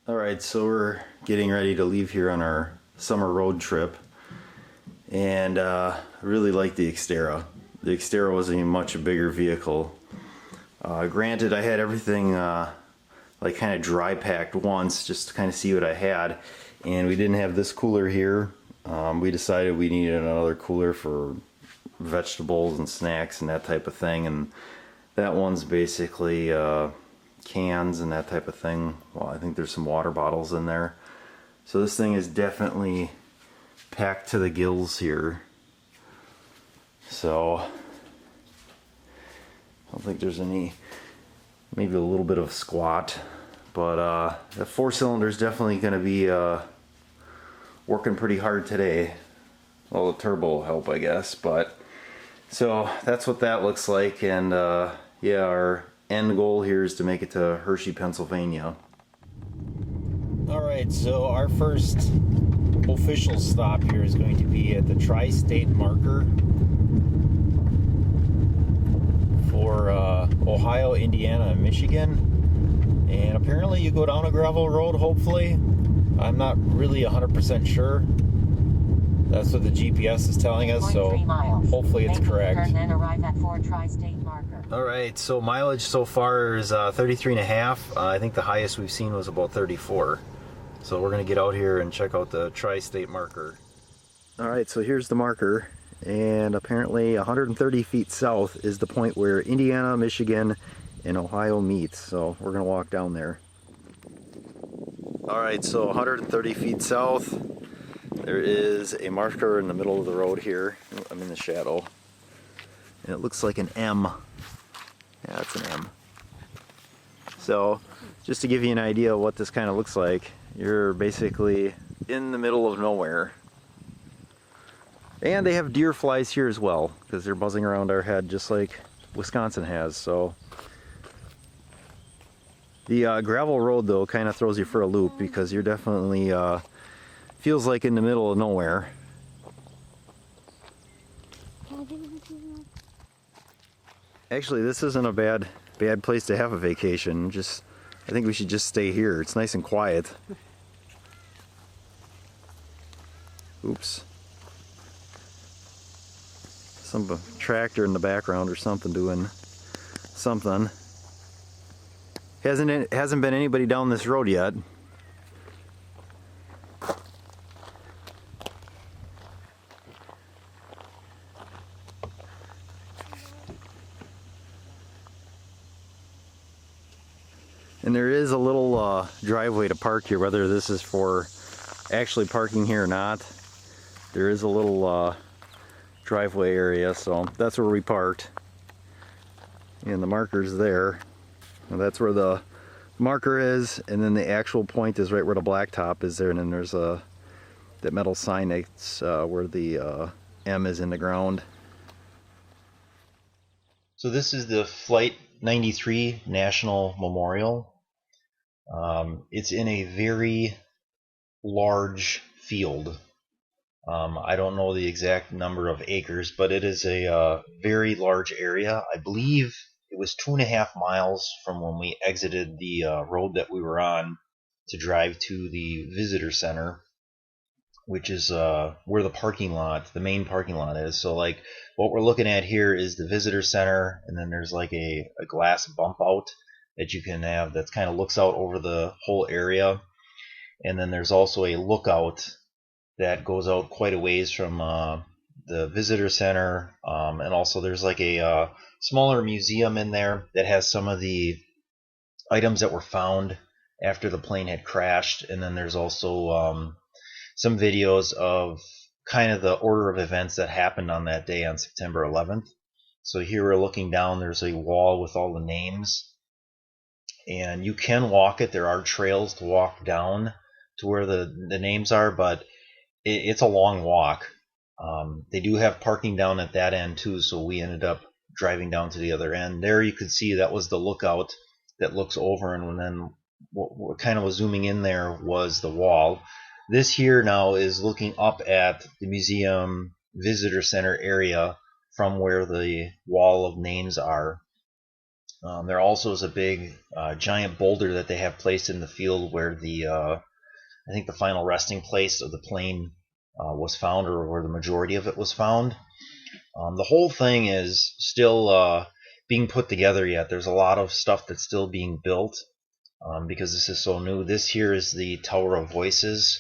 Alright, so we're getting ready to leave here on our summer road trip, and I really like the Xterra. The Xterra was a much bigger vehicle. Granted, I had everything like kind of dry packed once just to kind of see what I had, and we didn't have this cooler here. We decided we needed another cooler for vegetables and snacks and that type of thing, and that one's basically cans and that type of thing. Well, I think there's some water bottles in there. So this thing is definitely packed to the gills here. So I don't think there's any, maybe a little bit of squat, but the 4-cylinder is definitely going to be working pretty hard today. Well, the turbo will help, I guess, but so that's what that looks like. And yeah, our end goal here is to make it to Hershey, Pennsylvania. Alright, so our first official stop here is going to be at the TriState Marker for Ohio, Indiana, and Michigan. And apparently you go down a gravel road, hopefully. I'm not really 100% sure. That's what the GPS is telling us, so hopefully it's correct. Turn, then arrive at TriState Marker. Alright, so mileage so far is 33 and a half. I think the highest we've seen was about 34. So we're going to get out here and check out the TriState Marker. Alright, so here's the marker, and apparently 130 feet south is the point where Indiana, Michigan, and Ohio meet. So we're going to walk down there. Alright, so 130 feet south. There is a marker in the middle of the road here. I'm in the shadow. And it looks like an M. Yeah, it's an M. So, just to give you an idea of what this kind of looks like, you're basically in the middle of nowhere. And they have deer flies here as well, because they're buzzing around our head just like Wisconsin has. So, the gravel road though kind of throws you for a loop, because you're definitely feels like in the middle of nowhere. Actually, this isn't a bad place to have a vacation. I think we should just stay here. It's nice and quiet. Oops. Some tractor in the background or something doing something. Hasn't been anybody down this road yet. And there is a little driveway to park here, whether this is for actually parking here or not. There is a little driveway area, so that's where we parked. And the marker's there. And that's where the marker is, and then the actual point is right where the blacktop is there, and then there's that metal sign that's where the M is in the ground. So this is the Flight 93 National Memorial. It's in a very large field. I don't know the exact number of acres, but it is a very large area. I believe it was 2.5 miles from when we exited the road that we were on to drive to the visitor center, which is where the main parking lot is. So like what we're looking at here is the visitor center, and then there's like a glass bump out that you can have that kind of looks out over the whole area. And then there's also a lookout that goes out quite a ways from the visitor center, and also there's like a smaller museum in there that has some of the items that were found after the plane had crashed. And then there's also some videos of kind of the order of events that happened on that day on September 11th. So here we're looking down, there's a wall with all the names, and you can walk it. There are trails to walk down to where the names are, but it's a long walk. They do have parking down at that end too, so we ended up driving down to the other end. There you could see that was the lookout that looks over, and then what kind of was zooming in there was the wall. This here now is looking up at the museum visitor center area from where the wall of names are. There also is a big giant boulder that they have placed in the field where the I think the final resting place of the plane was found, or where the majority of it was found. The whole thing is still being put together yet. There's a lot of stuff that's still being built because this is so new. This here is the Tower of Voices,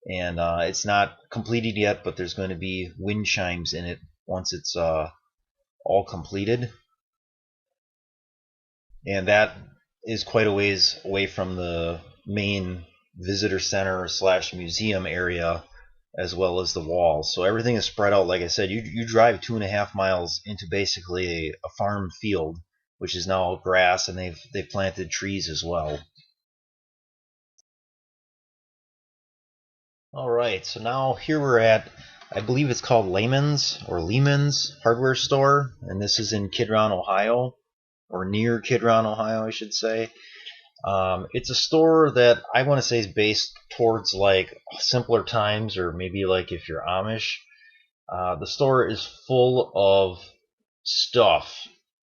and it's not completed yet, but there's going to be wind chimes in it once it's all completed. And that is quite a ways away from the main visitor center slash museum area, as well as the walls. So everything is spread out. Like I said, you drive 2.5 miles into basically a farm field, which is now grass, and they've planted trees as well. All right, so now here we're at, I believe it's called Lehmans Hardware store, and this is in Kidron, Ohio, or near Kidron, Ohio, I should say. It's a store that I want to say is based towards like simpler times, or maybe like if you're Amish. The store is full of stuff,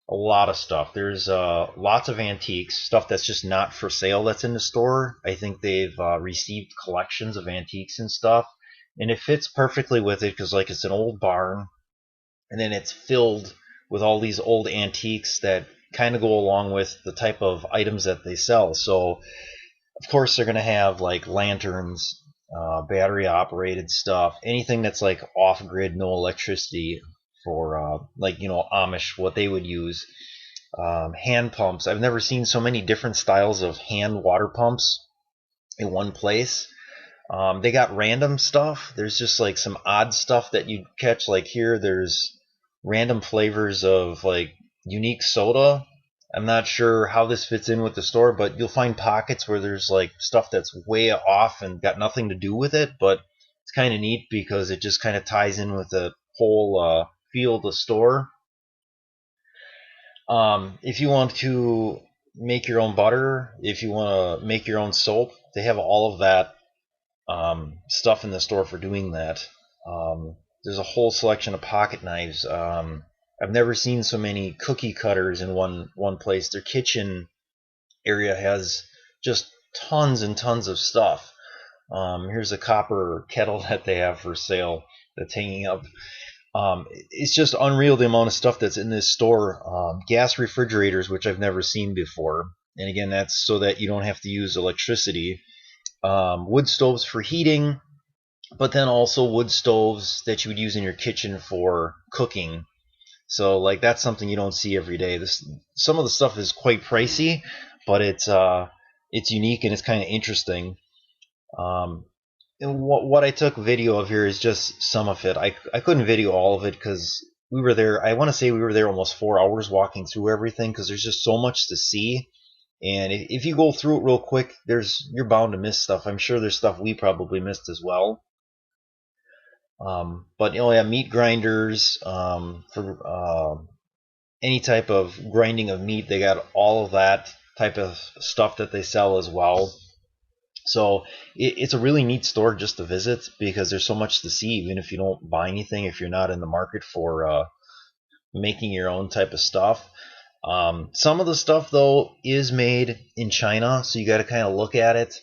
a lot of stuff. There's lots of antiques, stuff that's just not for sale that's in the store. I think they've received collections of antiques and stuff, and it fits perfectly with it because like it's an old barn, and then it's filled with all these old antiques that kind of go along with the type of items that they sell. So of course they're going to have like lanterns, battery operated stuff, anything that's like off grid, no electricity, for like, you know, Amish, what they would use. Hand pumps. I've never seen so many different styles of hand water pumps in one place. They got random stuff. There's just like some odd stuff that you catch. Like here, there's random flavors of like unique soda. I'm not sure how this fits in with the store, but you'll find pockets where there's like stuff that's way off and got nothing to do with it, but it's kind of neat because it just kind of ties in with the whole feel of the store. If you want to make your own butter, if you want to make your own soap, they have all of that stuff in the store for doing that. There's a whole selection of pocket knives. I've never seen so many cookie cutters in one place. Their kitchen area has just tons and tons of stuff. Here's a copper kettle that they have for sale that's hanging up. It's just unreal the amount of stuff that's in this store. Gas refrigerators, which I've never seen before. And again, that's so that you don't have to use electricity. Wood stoves for heating, but then also wood stoves that you would use in your kitchen for cooking. So like that's something you don't see every day. Some of the stuff is quite pricey, but it's unique and it's kind of interesting. And what I took video of here is just some of it. I couldn't video all of it because we were there. I want to say we were there almost 4 hours walking through everything because there's just so much to see. And if you go through it real quick, you're bound to miss stuff. I'm sure there's stuff we probably missed as well. But you know, yeah, meat grinders for any type of grinding of meat. They got all of that type of stuff that they sell as well. So it's a really neat store just to visit because there's so much to see, even if you don't buy anything, if you're not in the market for making your own type of stuff. Some of the stuff, though, is made in China, so you got to kind of look at it.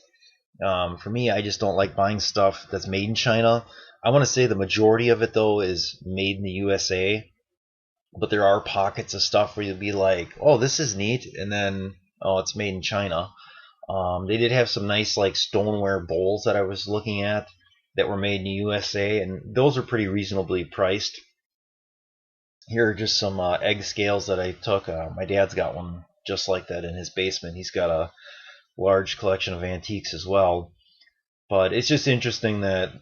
For me, I just don't like buying stuff that's made in China. I want to say the majority of it, though, is made in the USA, but there are pockets of stuff where you'll be like, oh, this is neat, and then, oh, it's made in China. They did have some nice like stoneware bowls that I was looking at that were made in the USA, and those are pretty reasonably priced. Here are just some egg scales that I took. My dad's got one just like that in his basement. He's got a large collection of antiques as well. But it's just interesting that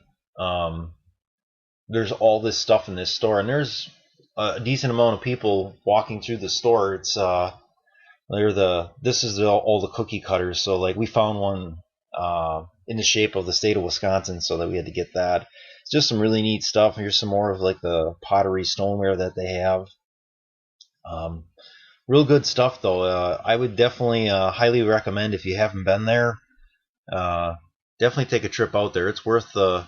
there's all this stuff in this store, and there's a decent amount of people walking through the store. It's this is all the cookie cutters. So like we found one in the shape of the state of Wisconsin, so that we had to get that. It's just some really neat stuff. Here's some more of like the pottery stoneware that they have. Real good stuff though. I would definitely highly recommend, if you haven't been there, definitely take a trip out there. It's worth the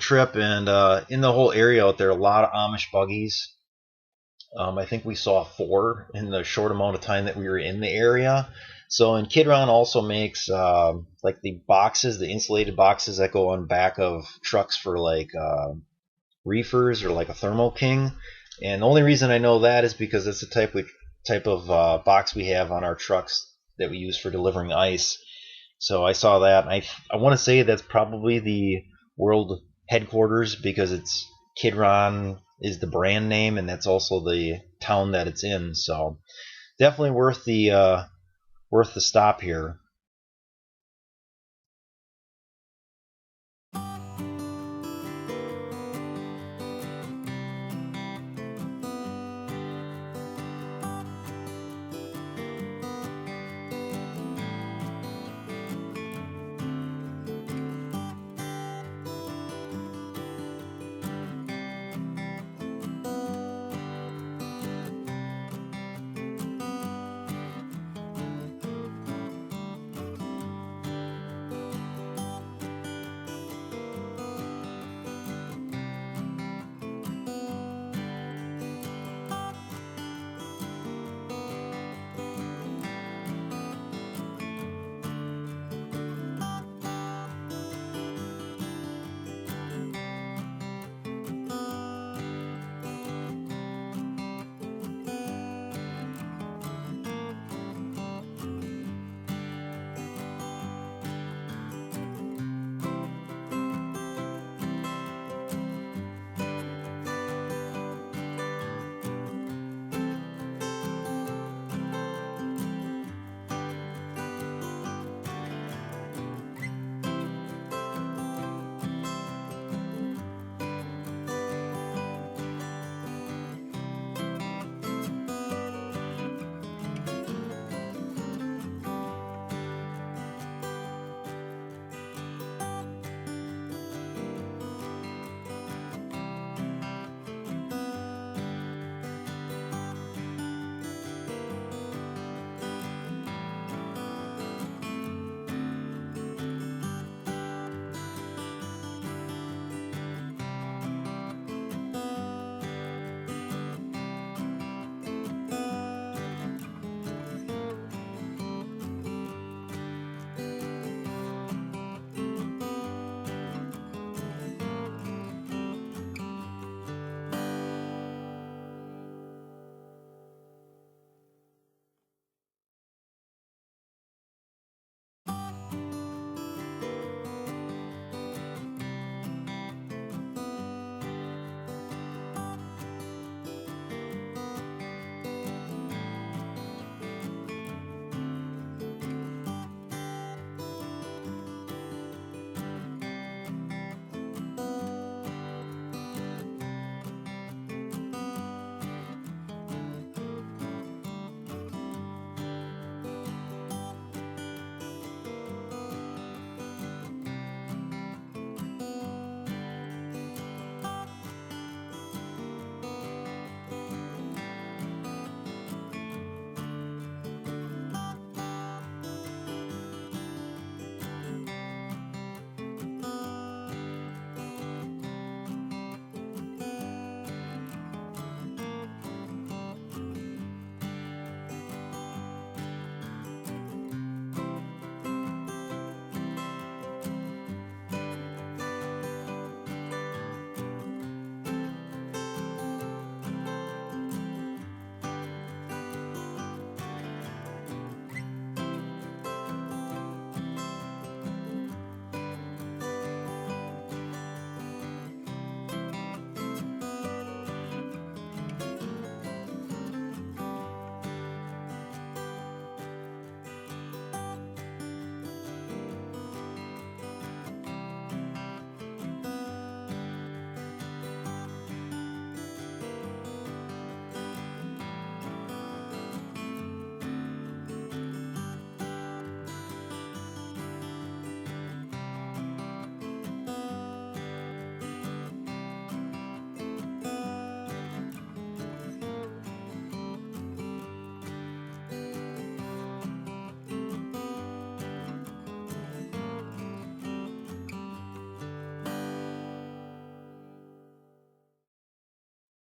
trip. And in the whole area out there, a lot of Amish buggies. I think we saw 4 in the short amount of time that we were in the area. So, and Kidron also makes like the boxes, the insulated boxes that go on back of trucks for like reefers or like a Thermo King. And the only reason I know that is because it's the type of box we have on our trucks that we use for delivering ice. So I saw that, and I want to say that's probably the world headquarters because it's Kidron is the brand name, and that's also the town that it's in. So definitely worth the stop here.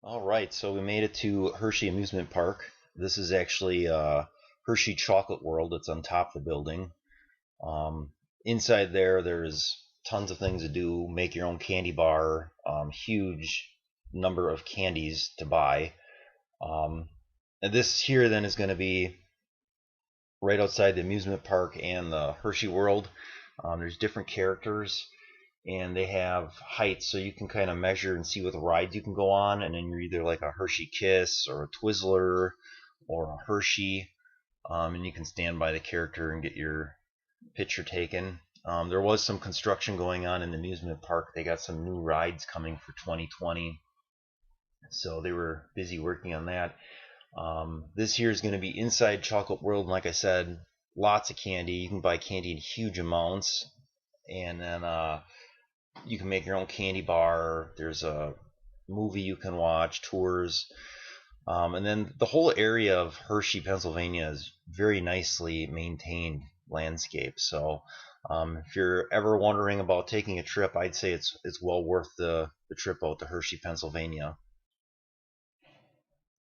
All right, so we made it to Hershey Amusement Park. This is actually Hershey Chocolate World. It's on top of the building. Inside there's tons of things to do. Make your own candy bar. Huge number of candies to buy. And this here then is going to be right outside the amusement park and the Hershey World. There's different characters, and they have heights, so you can kind of measure and see what rides you can go on. And then you're either like a Hershey Kiss or a Twizzler or a Hershey, and you can stand by the character and get your picture taken. There was some construction going on in the amusement park. They got some new rides coming for 2020, so they were busy working on that. This year is going to be inside Chocolate World, and like I said, lots of candy. You can buy candy in huge amounts, and then you can make your own candy bar. There's a movie you can watch, tours, and then the whole area of Hershey, Pennsylvania is very nicely maintained landscape. So if you're ever wondering about taking a trip, I'd say it's well worth the trip out to Hershey, Pennsylvania.